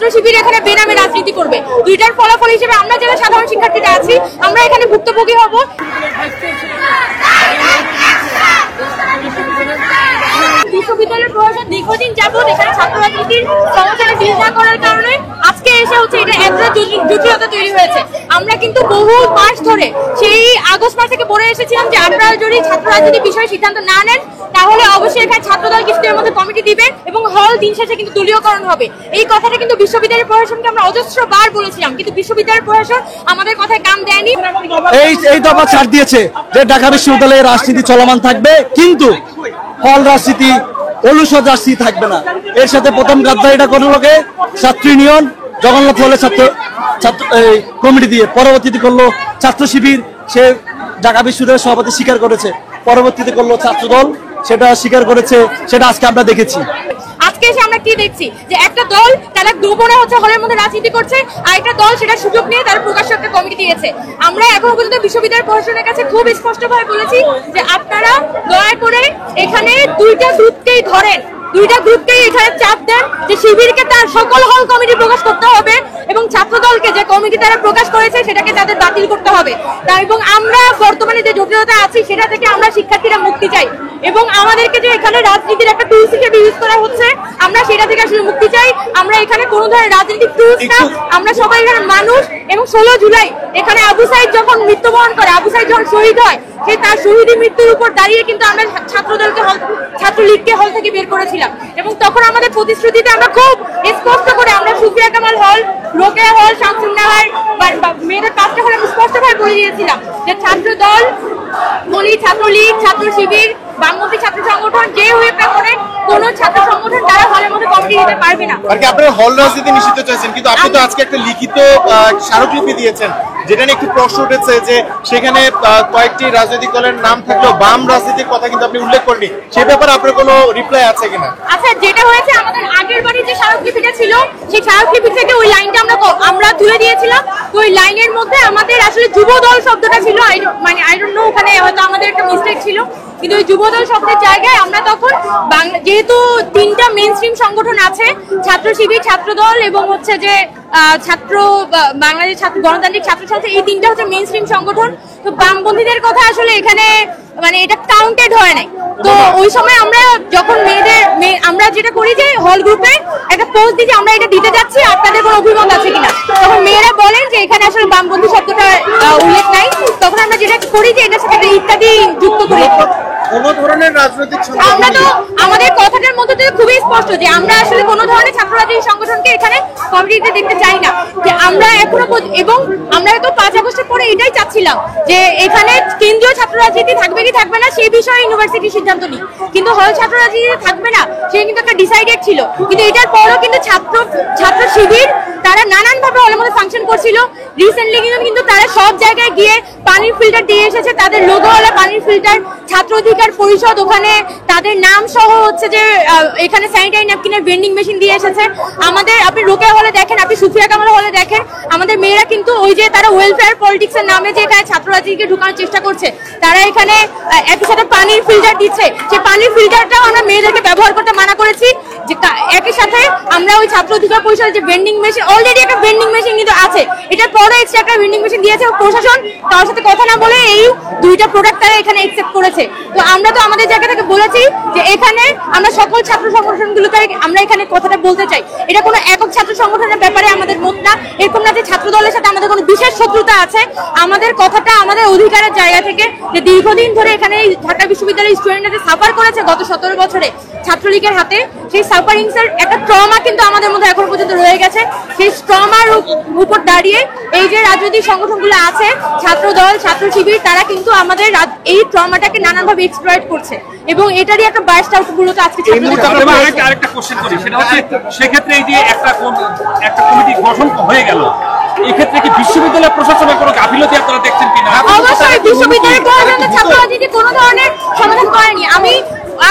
ছাত্র শিবির এখানে বেনামে রাজনীতি করবে। দুইটার ফলাফল হিসেবে আমরা যারা সাধারণ শিক্ষার্থীরা আছি আমরা এখানে ভুক্তভোগী হব। বিশ্ববিদ্যালয়ের প্রশাসন দীর্ঘদিন যাবত এখানে ছাত্র রাজনীতির সমস্যাটা ডিল না করার কারণে আজকে এসে হচ্ছে এটা একটা জটিলতা তৈরি হয়েছে। আমরা কিন্তু বহু মাস ধরে সেই আগস্ট মাস থেকে বলে এসেছিলাম যে আপনারা যদি ছাত্র রাজনীতির বিষয়ে সিদ্ধান্ত না নেন তাহলে অবশ্যই এখানে ছাত্রদল কিছুদিনের মধ্যে কমিটি দিবেন এবং হল দিন শেষে কিন্তু দলীয়করণ হবে। এই কথাটা কিন্তু বিশ্ববিদ্যালয়ের প্রশাসনকে আমরা অজস্রবার বলেছিলাম, কিন্তু বিশ্ববিদ্যালয়ের প্রশাসন আমাদের কথায় কান দেয়নি। এই দফা ছাড় দিয়েছে যে ঢাকা বিশ্ববিদ্যালয়ে রাজনীতি চলমান থাকবে, কিন্তু হল রাজনীতি অনুষদ রাজনীতি থাকবে না। এর সাথে প্রথম গাদ্দারিটা কোনো লোকে ছাত্র ইউনিয়ন জগন্নাথ হলে ছাত্র কমিটি দিয়ে, পরবর্তীতে করলো ছাত্র শিবির, সে ঢাকা বিশ্ববিদ্যালয়ের সভাপতি স্বীকার করেছে, পরবর্তীতে করলো ছাত্রদল, সেটা স্বীকার করেছে, সেটা আজকে আমরা দেখেছি। আজকে এসে আমরা কি দেখছি যে একটা দল তারা গোপনে হচ্ছে হলের মধ্যে রাজনীতি করছে, আর একটা দল সেটা সুযোগ নিয়ে তারা প্রকাশ্য একটা কমিটি দিয়েছে। আমরা এখনো পর্যন্ত বিশ্ববিদ্যালয়ের প্রশাসনের কাছে খুব স্পষ্টভাবে বলেছি যে আপনারা দয়া করে এখানে দুইটা গ্রুপকেই ধরেন, দুইটা গ্রুপকেই এখানে চাপ দেন যে শিবিরকে তার সকল হল কমিটি প্রকাশ করতে হবে এবং ছাত্রদলকে যে কমিটি তারা প্রকাশ করেছে সেটাকে তাদের বাতিল করতে হবে। এবং আমরা বর্তমানে যে জটিলতা আছি সেটা থেকে আমরা শিক্ষার্থীরা মুক্তি চাই এবং আমাদেরকে যে এখানে রাজনীতির একটা টুলস হিসেবে ইউজ করা হচ্ছে আমরা সেটা থেকে আসলে মুক্তি চাই। আমরা এখানে কোনো ধরনের রাজনৈতিক টুলস না, আমরা সবাই এখানে মানুষ। এবং 16 জুলাই এখানে আবু সাইদ যখন মৃত্যুবরণ করে, আবু সাইদ যখন শহীদ হয়, সে তার শহীদের মৃত্যুর উপর দাঁড়িয়ে কিন্তু আমরা ছাত্রদলকে ছাত্রলীগকে হল থেকে বের করেছিলাম এবং তখন আমাদের প্রতিশ্রুতিতে আমরা খুব স্পষ্ট করে আমরা সুফিয়া কামাল হল, রোকেয়া হল, শামসুন্নাহার মেয়েদের 5টা হলে আমি স্পষ্টভাবে বলে দিয়েছিলাম যে ছাত্রদল, ছাত্রলীগ, ছাত্র শিবির, বামপন্থী ছাত্র সংগঠন যে হয়ে করে কোন ছাত্র সংগঠন তারা হলের মধ্যে কমিটি দিতে পারবে না। আর কি আপনারা হল রাজনীতি নিষিদ্ধ চাইছেন, কিন্তু আপনি তো আজকে একটা লিখিত স্মারকলিপি দিয়েছেন যেটা নিয়ে একটু প্রশ্ন উঠেছে যে সেখানে কয়েকটি রাজনৈতিক দলের নাম থাকলেও বাম রাজনীতির কথা কিন্তু আপনি উল্লেখ করেননি। সে ব্যাপারে আপনার কোনো রিপ্লাই আছে কিনা? আচ্ছা, যেটা হয়েছে আমাদের আগের বাড়ির যে স্মারকলিপিটা ছিল সেই স্মারকলিপি থেকে ওই লাইনটা আমরা তুলে দিয়েছিলাম। ওই লাইনের মধ্যে আমাদের আসলে যুবদল শব্দটা ছিল, মানে আই ডোন্ট নো ওখানে হয়তো আমাদের একটা মিস্টেক ছিল, কিন্তু ওই যুবদল শব্দের জায়গায় আমরা তখন যেহেতু 3টা মেইনস্ট্রিম সংগঠন আছে, ছাত্র শিবির, ছাত্রদল এবং হচ্ছে যে বাংলাদেশ ছাত্র গণতান্ত্রিক ছাত্র সংসদ, এই 3টা হচ্ছে মেইনস্ট্রিম সংগঠন। তো বামপন্থীদের কথা আসলে এখানে মানে এটা কাউন্টেড হয় নাই। তো ওই সময় আমরা যখন আমরা যেটা করি যে হল গ্রুপে একটা পোস্ট দিই যে আমরা এটা দিতে যাচ্ছি, আপনাদের কোনো অভিমত আছে কিনা, তখন মেয়েরা বলেন যে এখানে আসলে বামপন্থী শব্দটা উল্লেখ নাই। তখন আমরা যেটা করি যে এটার সাথে ইত্যাদি যুক্ত করি। কোন ধরনের রাজনৈতিক আমরা তো আমাদের কথাটার মধ্যে থেকে খুবই স্পষ্ট যে আমরা আসলে কোনো ধরনের ছাত্র রাজনৈতিক সংগঠনকে এখানে কমিটিতে দেখতে চাই না। যে আমরা এখনো এবং আমরা তো 5 আগস্টের পরে এটাই চাচ্ছিলাম যে এখানে কেন্দ্রীয় ছাত্র রাজনীতি থাকবে কি থাকবে না সেই বিষয়ে ইউনিভার্সিটি সিদ্ধান্ত নিই, কিন্তু হল ছাত্র রাজনীতি থাকবে না সে কিন্তু একটা ডিসাইডেড ছিল। কিন্তু এটার পরও কিন্তু ছাত্র শিবির তারা নানানভাবে হলের মধ্যে ফাংশন করছিল। রিসেন্টলি কিন্তু তারা সব জায়গায় গিয়ে পানির ফিল্টার দিয়ে এসেছে, তাদের লোগোওয়ালা পানির ফিল্টার, ছাত্র অধিকার পরিষদ ওখানে তাদের নাম সহ হচ্ছে যে এখানে স্যানিটারি ন্যাপকিনের ভেন্ডিং মেশিন দিয়ে এসেছে। আমাদের আপনি রোকেয়া হলে দেখেন, আপনি সুফিয়া কামাল হলে দেখেন, আমাদের মেয়েরা কিন্তু ওই যে তারা ওয়েলফেয়ার পলিটিক্স এর নামে যে এখানে ছাত্র রাজনীতিকে ঢুকানোর চেষ্টা করছে, তারা এখানে একই সাথে পানির ফিল্টার দিচ্ছে। সেই পানির ফিল্টারটাও আমরা মেয়েদেরকে ব্যবহার করতে মানা করেছি। যে একই সাথে আমরা ওই ছাত্র অধিকার পরিষদের যে ভেন্ডিং মেশিন, অলরেডি একটা ভেন্ডিং মেশিন কিন্তু আছে, এটার পরে এক্সট্রা একটা ভেন্ডিং মেশিন দিয়েছে। প্রশাসন তার সাথে কথা না বলে এই 2টা প্রোডাক্ট তারা এখানে অ্যাকসেপ্ট করেছে। তো আমরা তো আমাদের জায়গা থেকে বলেছি যে এখানে আমরা সকল ছাত্র সংগঠনগুলোকে আমরা এখানে কথাটা বলতে চাই। এটা কোনো একক ছাত্র সংগঠনের ব্যাপারে আমাদের মত না, এরকম না যে ছাত্র দলের সাথে আমাদের কোনো বিশেষ শত্রুতা আছে। আমাদের কথাটা আমাদের অধিকারের জায়গা থেকে যে দীর্ঘদিন ধরে এখানে ঢাকা বিশ্ববিদ্যালয়ের স্টুডেন্টরা সাফার করেছে গত 17 বছরে ছাত্রলীগের হাতে, সেই সাফারিংসের একটা ট্রমা কিন্তু আমাদের মধ্যে এখন পর্যন্ত রয়ে গেছে। সেই ট্রমার উপর দাঁড়িয়ে এই যে রাজনৈতিক সংগঠনগুলো আছে, ছাত্রদল, ছাত্র শিবির, তারা কিন্তু আমাদের এই ট্রমাটাকে নানানভাবে এক্সপ্লয়েট করছে এবং এটারই একটা বার্স্ট আউট মূলত আজকে। আরেকটা কোশ্চেন করি, সেটা হচ্ছে সেক্ষেত্রে এই যে একটা কমিটি গঠন হয়ে গেল, এক্ষেত্রে কি বিশ্ববিদ্যালয় প্রশাসনের কোনো গাফিলতি আপনারা দেখছেন কিনা? অবশ্যই বিশ্ববিদ্যালয় প্রশাসনের ছাত্র রাজনীতি কোনো ধরনের সমাধান করেনি। আমি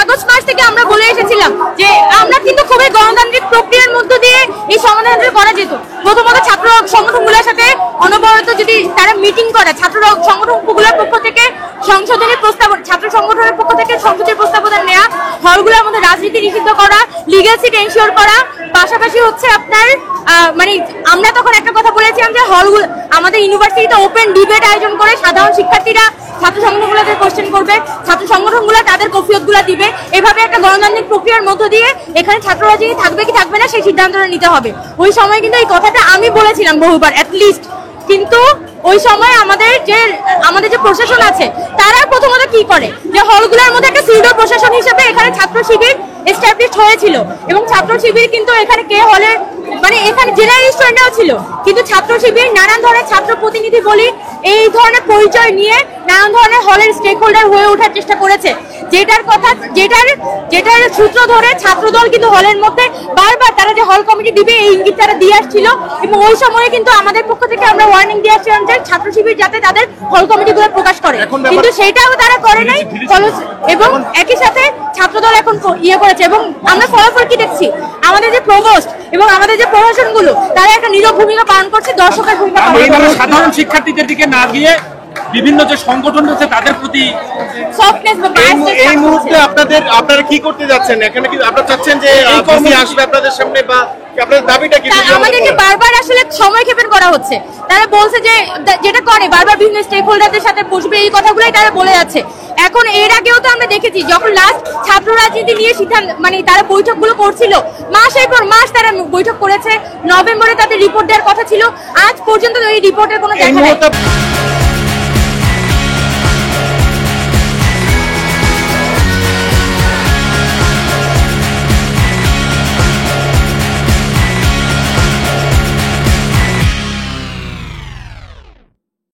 আগস্ট মাস থেকে আমরা বলে এসেছিলাম যে আমরা কিন্তু খুবই গণতান্ত্রিক প্রক্রিয়ার মধ্য দিয়ে এই সমাধানটা করা যেত। প্রথমত ছাত্র সংগঠনগুলোর সাথে অনবরত যদি তারা মিটিং করে, ছাত্র সংগঠনগুলোর পক্ষ থেকে সংশোধনের প্রস্তাব, ছাত্র সংগঠনের পক্ষ থেকে সংসদের প্রস্তাবনা নেওয়া, হলগুলোর মধ্যে রাজনীতি নিষিদ্ধ করা, লিগ্যাল সিট এনশিওর করা, পাশাপাশি হচ্ছে আপনার মানে আমরা তখন একটা কথা বলেছিলাম যে হলগুলো আমাদের ইউনিভার্সিটিতে ওপেন ডিবেট আয়োজন করে সাধারণ শিক্ষার্থীরা ছাত্র সংগঠনগুলোকে কোশ্চেন করবে, ছাত্র সংগঠনগুলো তাদের কফিয়তগুলো দিবে, এভাবে একটা গণতান্ত্রিক প্রক্রিয়ার মধ্য দিয়ে এখানে ছাত্র রাজনীতি থাকবে কি থাকবে না সেই সিদ্ধান্তটা নিতে হবে। ওই সময় কিন্তু এই কথাটা আমি বলেছিলাম বহুবার অ্যাটলিস্ট, কিন্তু ওই সময় আমাদের যে প্রশাসন আছে তারা প্রথমত কি করে যে হলগুলোর মধ্যে একটা সিউডো প্রশাসন হিসেবে এখানে ছাত্র শিবির এস্টাবলিশ হয়েছিল, এবং ছাত্র শিবির কিন্তু এখানে কে হলে মানে এখানে জেনারেল স্টুডেন্টরাও ছিল, কিন্তু ছাত্র শিবির নানান ধরনের ছাত্র প্রতিনিধি বলি এই ধরনের পরিচয় নিয়ে নানান ধরনের হলের স্টেক হোল্ডার হয়ে ওঠার চেষ্টা করেছে, যেটার সূত্র ধরে ছাত্রদল কিন্তু হলের মধ্যে বারবার তারা যে হল কমিটি দিবে এই ইঙ্গিত তারা দিয়ে আসছিল, এবং ওই সময়ে কিন্তু আমাদের পক্ষ থেকে আমরা ওয়ার্নিং দিয়ে আসছিলাম যে ছাত্র শিবির যাতে তাদের হল কমিটিগুলো প্রকাশ করে, কিন্তু সেটাও তারা করে নাই। এবং একই সাথে ছাত্রদল এখন ইয়ে করেছে, এবং আমরা ফলাফল কি দেখছি আমাদের যে প্রভোস্ট এবং আমাদের যে প্রশাসনগুলো তারা একটা নীরব ভূমিকা পালন করছে, দর্শকের ভূমিকা পালন করছে, সাধারণ শিক্ষার্থীদের দিকে না গিয়ে বিভিন্ন যে সংগঠন আছে তাদের প্রতি সফটনেস বা এই মুহূর্তে আপনারা কি করতে যাচ্ছেন? এখানে কি আপনারা চাচ্ছেন যে কমিটি আসবে আপনাদের সামনে, বা আপনাদের দাবিটা কি? আমাদেরকে বারবার আসলে সময় ক্ষেপণ করা হচ্ছে, তারা বলছে যে যেটা করে বারবার বিভিন্ন স্টেক হোল্ডারদের সাথে বসবে এই কথাগুলোই তারা বলে যাচ্ছে। এখন এর আগেও তো আমরা দেখেছি যখন লাস্ট ছাত্র রাজনীতি নিয়ে সিদ্ধান্ত মানে তারা বৈঠকগুলো করছিল, মাসের পর মাস তারা বৈঠক করেছে, নভেম্বরে তাদের রিপোর্ট দেওয়ার কথা ছিল, আজ পর্যন্ত এই রিপোর্টের কোনো দেখা নেই।